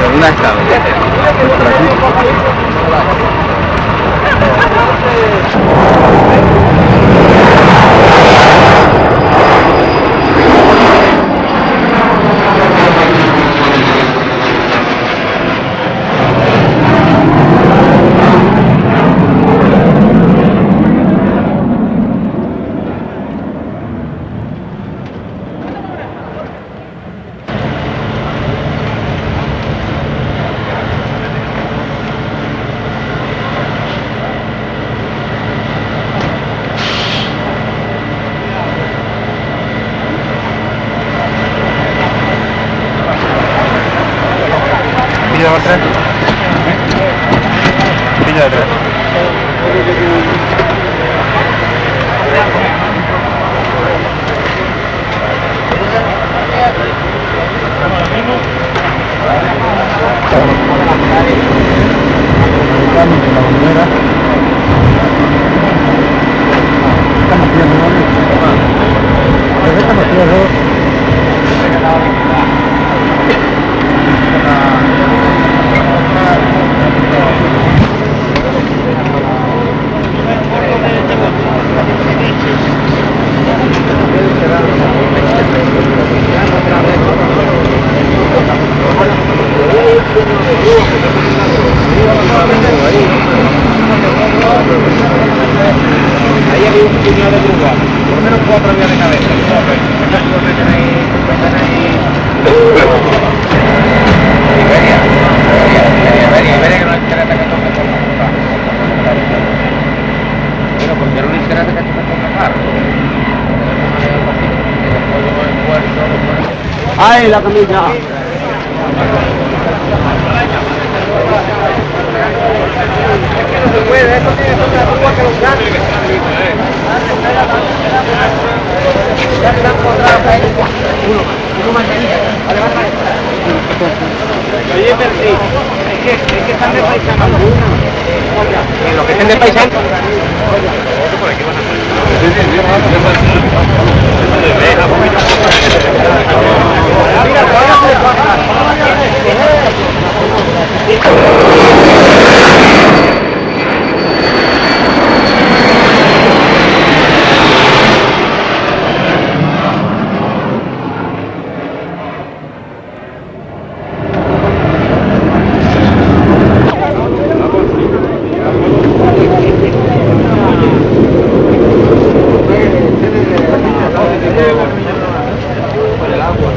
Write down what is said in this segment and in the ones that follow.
¿Dónde ha estado? Pilla atrás. Pilla atrás. Ahí hay un puñado de grúa, por lo menos 4 vías de cabeza. Iberia, que no es escaleta que toque por la. Bueno, porque era una escaleta que toque por la cara. ¡Ay, la camilla! Es que no se puede, esto tiene que ser una grúa que lo gane. Ya están encontrados ahí. Uno más ahí. Vale. Oye, pero sí, es que están de paisano algunos. Los que estén de paisano. Por aquí van a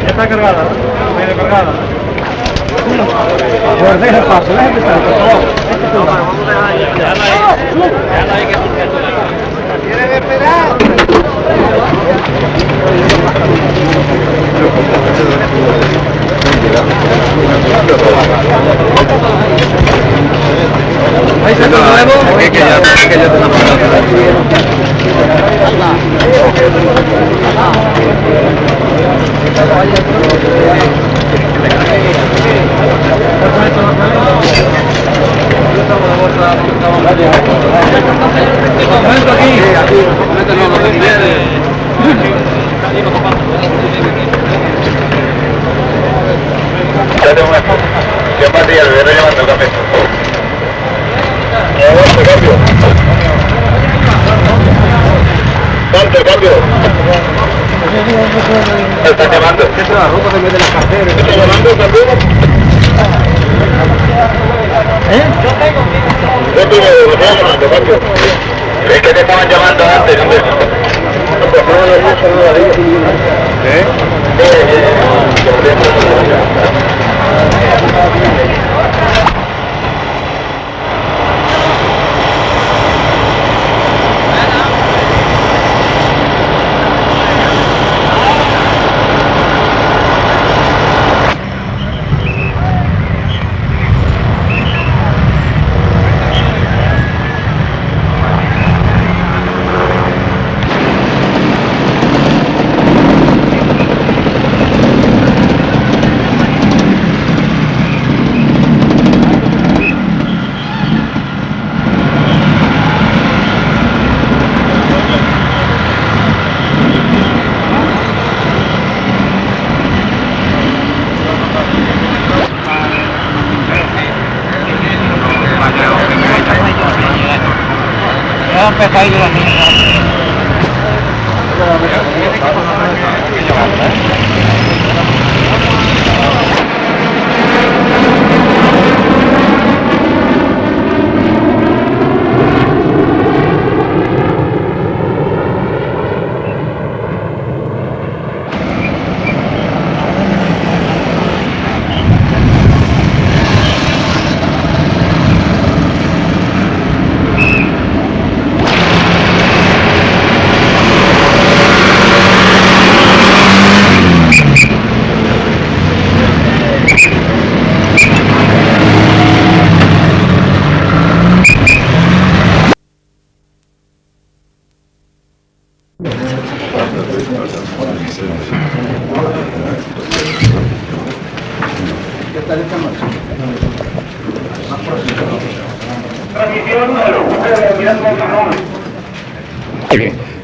Está cargada, ¿no? Viene cargada. Pues deja el paso, deja el paso, por favor. No, vamos a dejar ahí. Ya no hay que escuchar. ¿Quieres esperar? ¿Vais a nuevo? Es que ya te la ¿Qué partida? Le voy llevando el café. Cambio. Cambio. ¿Te están llamando? ¿Qué es la ropa que mete la cartera? ¿Te están llamando, cambio? Yo tengo. Me están llamando, cambio. Es que te estaban llamando antes, hombre. empezado yo la misma.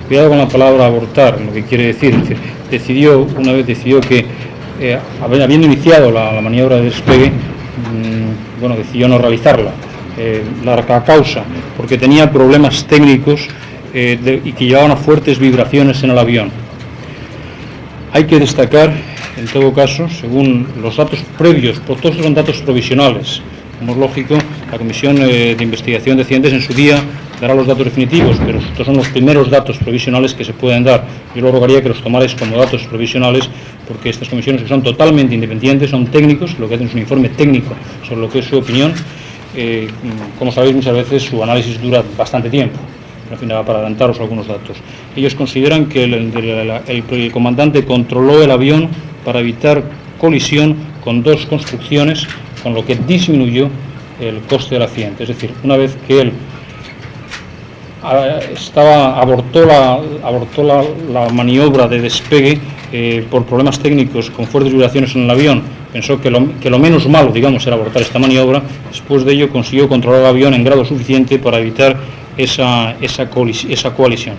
Cuidado con la palabra abortar, lo que quiere decir, es decir, una vez decidió que, habiendo iniciado la maniobra de despegue, decidió no realizarla. La causa, porque tenía problemas técnicos y que llevaban a fuertes vibraciones en el avión. Hay que destacar, en todo caso, según los datos previos, pues todos son datos provisionales. Como es lógico, la Comisión de Investigación de Accidentes en su día dará los datos definitivos, pero estos son los primeros datos provisionales que se pueden dar. Yo lo rogaría que los tomarais como datos provisionales, porque estas comisiones, que son totalmente independientes, son técnicos, lo que hacen es un informe técnico sobre lo que es su opinión. Como sabéis, muchas veces su análisis dura bastante tiempo, al final, para adelantaros algunos datos. Ellos consideran que el comandante controló el avión para evitar colisión con dos construcciones, con lo que disminuyó el coste del accidente. Es decir, una vez que él abortó la maniobra de despegue por problemas técnicos con fuertes vibraciones en el avión, pensó que lo menos malo, digamos, era abortar esta maniobra. Después de ello consiguió controlar el avión en grado suficiente para evitar esa colisión.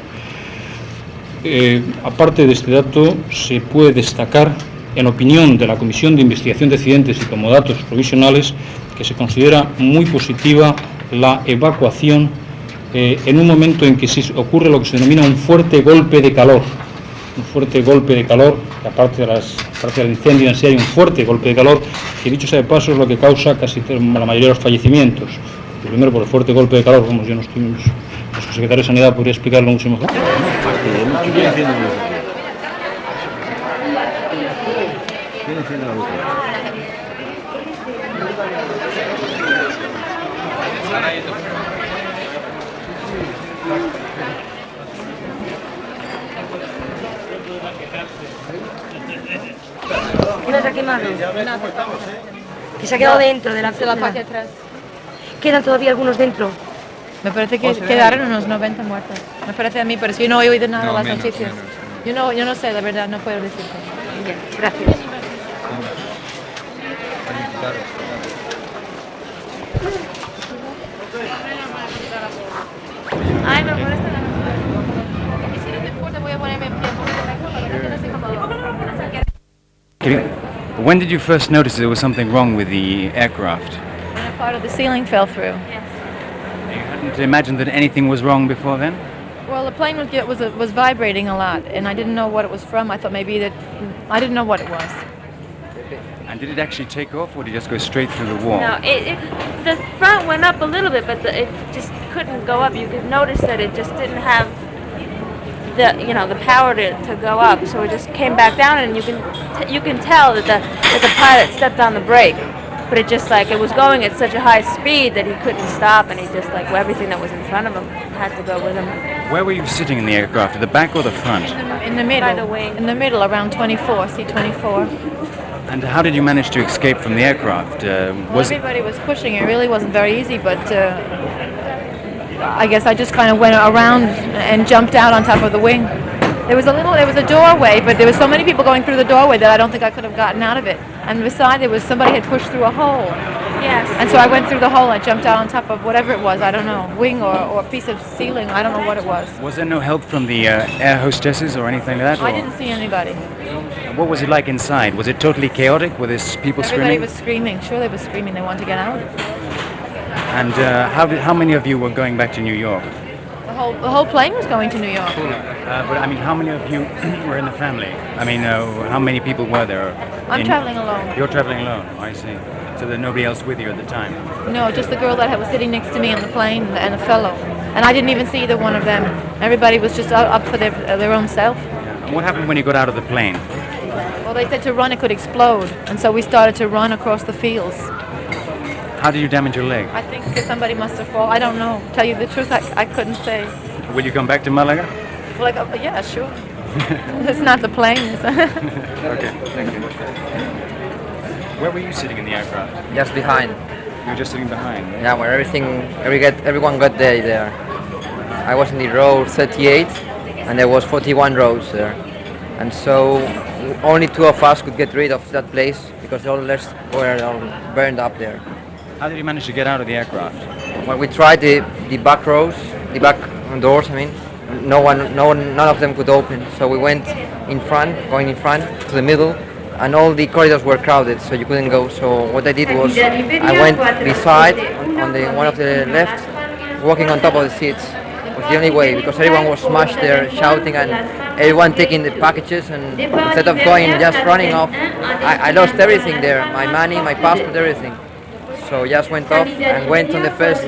Aparte de este dato, se puede destacar, en opinión de la Comisión de Investigación de Accidentes y como datos provisionales, que se considera muy positiva la evacuación en un momento en que ocurre lo que se denomina un fuerte golpe de calor. Un fuerte golpe de calor, que aparte del incendio en sí hay un fuerte golpe de calor, que dicho sea de paso es lo que causa casi la mayoría de los fallecimientos. Primero por el fuerte golpe de calor, como yo no estoy, nuestro secretario de Sanidad podría explicarlo mucho mejor. ¿No se ha quemado? Que se ha quedado dentro de la parte de atrás. Quedan todavía algunos dentro. Me parece que quedaron unos 90 muertos. Me parece a mí, pero si yo no he oído nada de las noticias. Yo no sé, la verdad, no puedo decirte. Bien, gracias. Ay, me molesta la noticia. Y si no te importa, voy a ponerme en pie porque When did you first notice there was something wrong with the aircraft? when a part of the ceiling fell through. You hadn't imagined that anything was wrong before then? Well, the plane was vibrating a lot, and I didn't know what it was from. I thought maybe that I didn't know what it was. And did it actually take off, or did it just go straight through the wall? No, the front went up a little bit, but it just couldn't go up. You could notice that it just didn't have the power to go up, so it just came back down, and you can tell that the pilot stepped on the brake, but it just it was going at such a high speed that he couldn't stop, and he just everything that was in front of him had to go with him. Where were you sitting in the aircraft, at the back or the front? In the middle. By the wing. In the middle, around 24, C-24. And how did you manage to escape from the aircraft? Everybody was pushing. It really wasn't very easy, but I guess I just kind of went around and jumped out on top of the wing. There was a doorway, but there was so many people going through the doorway that I don't think I could have gotten out of it. And beside somebody had pushed through a hole. Yes. And so I went through the hole. I jumped out on top of whatever it was. I don't know, wing or a piece of ceiling. I don't know what it was. Was there no help from the air hostesses or anything like that? I didn't see anybody. And what was it like inside? Was it totally chaotic? Were there people Everybody screaming? was screaming. Sure, they were screaming. They wanted to get out. And how many of you were going back to New York? The The whole plane was going to New York. But I mean, how many of you were in the family? I mean, how many people were there? I'm traveling alone. You're traveling alone, I see. So there's nobody else with you at the time? No, just the girl that was sitting next to me on the plane and a fellow. And I didn't even see either one of them. Everybody was just up for their own self. And what happened when you got out of the plane? Well, they said to run, it could explode. And so we started to run across the fields. How did you damage your leg? I think that somebody must have fallen. I don't know. Tell you the truth, I couldn't say. Will you come back to Malaga? Like, yeah, sure. It's not the plane. Okay, thank you. Where were you sitting in the aircraft? Just behind. You were just sitting behind, right? Yeah, where everyone got there. I was in the row 38, and there was 41 rows there. And so only 2 of us could get rid of that place because all the rest were all burned up there. How did you manage to get out of the aircraft? Well, we tried the back rows, the back doors. I mean, none of them could open. So we went going in front to the middle, and all the corridors were crowded, so you couldn't go. So what I did was I went beside on the one of the left, walking on top of the seats. It was the only way because everyone was smashed there, shouting, and everyone taking the packages. And instead of just running off, I lost everything there: my money, my passport, everything. So I just went off and went on the first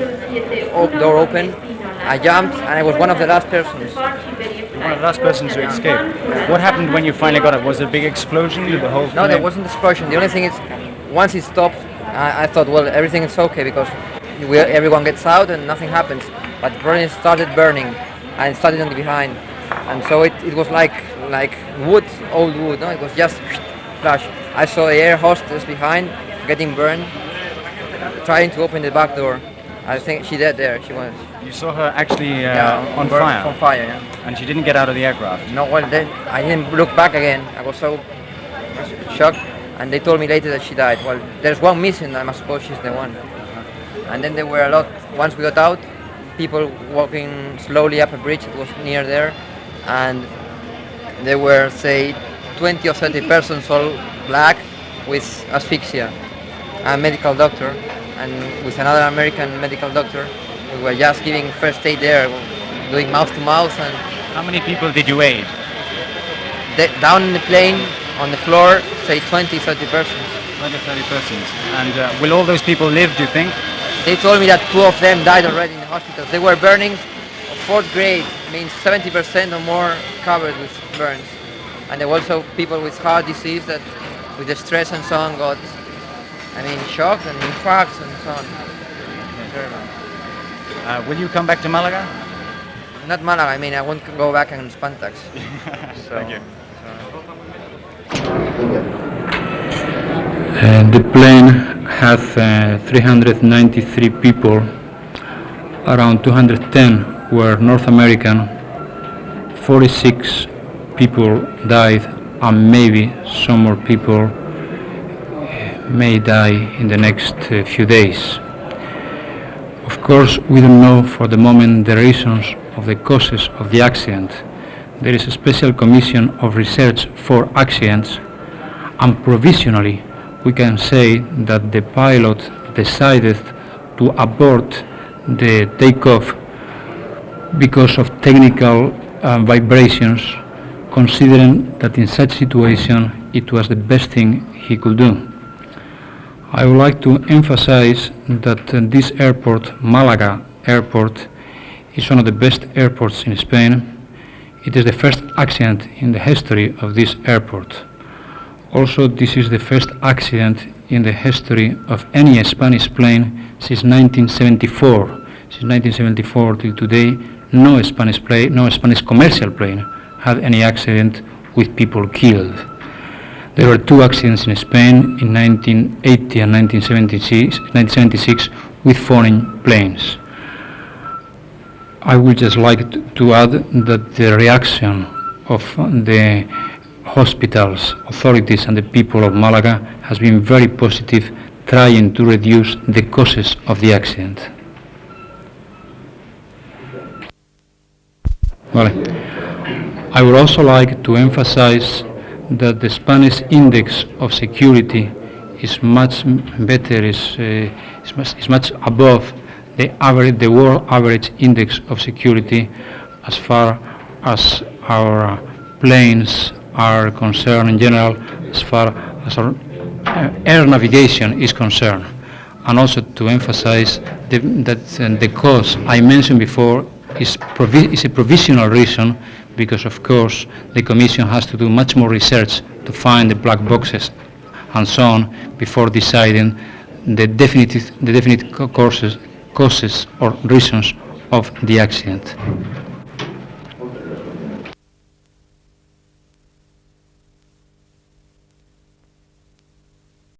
door open. I jumped and I was one of the last persons. One of the last persons to escape. What happened when you finally got up? Was there a big explosion? Did the whole No, there wasn't an explosion. The only thing is, once it stopped, I thought, well, everything is okay because everyone gets out and nothing happens. But the problem started burning and it started on the behind. And so it was like wood, old wood. No, it was just flash. I saw the air hostess behind getting burned, trying to open the back door. I think she dead there. She was. You saw her actually on fire? On fire, yeah. And she didn't get out of the aircraft? No, well, then I didn't look back again. I was so shocked, and they told me later that she died. Well, there's one missing, I suppose she's the one. And then there were a lot, once we got out, people walking slowly up a bridge that was near there, and there were, say, 20 or 30 persons, all black, with asphyxia. A medical doctor, and with another American medical doctor. We were just giving first aid there, doing mouth to mouth. And how many people did you aid? Down in the plane, on the floor, say 20, 30 persons. 20, 30 persons. And will all those people live, do you think? They told me that 2 of them died already in the hospitals. They were burning of 4th grade, means 70% or more covered with burns. And there were also people with heart disease that, with the stress and so on, got, shocked and infarcts and so on. Will you come back to Malaga? Not Malaga, I won't go back in Spantax. Thank you. The plane has 393 people. Around 210 were North American. 46 people died, and maybe some more people may die in the next few days. Of course, we don't know for the moment the reasons of the causes of the accident. There is a special commission of research for accidents, and provisionally we can say that the pilot decided to abort the takeoff because of technical vibrations, considering that in such situation it was the best thing he could do. I would like to emphasize that this airport, Malaga Airport, is one of the best airports in Spain. It is the first accident in the history of this airport. Also, this is the first accident in the history of any Spanish plane since 1974. Since 1974 till today, no Spanish commercial plane had any accident with people killed. There were 2 accidents in Spain in 1980 and 1976 with foreign planes. I would just like to add that the reaction of the hospitals, authorities and the people of Malaga has been very positive, trying to reduce the causes of the accident. Vale. I would also like to emphasize that the Spanish index of security is much better, is much above the world average index of security as far as our planes are concerned in general, as far as our air navigation is concerned. And also to emphasize that the cause I mentioned before is a provisional reason, because of course the Commission has to do much more research to find the black boxes and so on before deciding the definite causes or reasons of the accident.